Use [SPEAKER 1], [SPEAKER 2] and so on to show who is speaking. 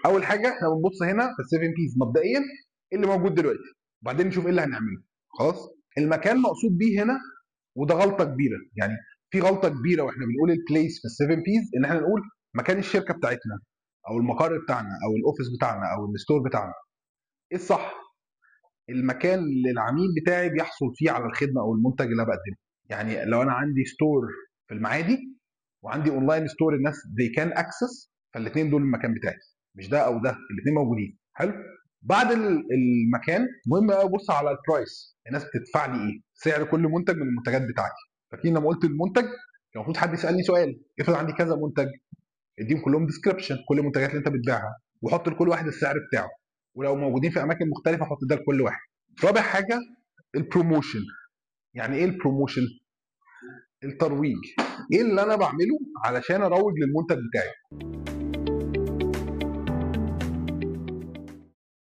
[SPEAKER 1] اول حاجه احنا بنبص هنا في ال7 بيز مبدئيا ايه اللي موجود دلوقتي، وبعدين نشوف ايه اللي هنعمله. خلاص. المكان مقصود بيه هنا، وده غلطه كبيره يعني. في غلطه كبيره واحنا بنقول البليس في ال7 بيز، ان احنا نقول مكان الشركه بتاعتنا او المقر بتاعنا او الاوفيس بتاعنا او الستور بتاعنا. ايه الصح؟ المكان اللي العميل بتاعي بيحصل فيه على الخدمه او المنتج اللي انا بقدمه. يعني لو انا عندي ستور في المعادي وعندي اونلاين ستور الناس they can access، فالاثنين دول المكان بتاعي، مش ده او ده، الاثنين موجودين. حلو. بعد المكان مهم قوي ابص على البرايس، الناس بتدفع لي ايه، سعر كل منتج من المنتجات بتاعتي. فاكرين لما قلت المنتج كان المفروض حد يسالني سؤال، افرض عندي كذا منتج، اديهم كلهم ديسكربشن كل المنتجات اللي انت بتبيعها، وحط لكل واحد السعر بتاعه، ولو موجودين في اماكن مختلفه حط ده لكل واحد. رابع حاجه البروموشن. يعني ايه البروموشن؟ الترويج. ايه اللي انا بعمله علشان اروج للمنتج بتاعي؟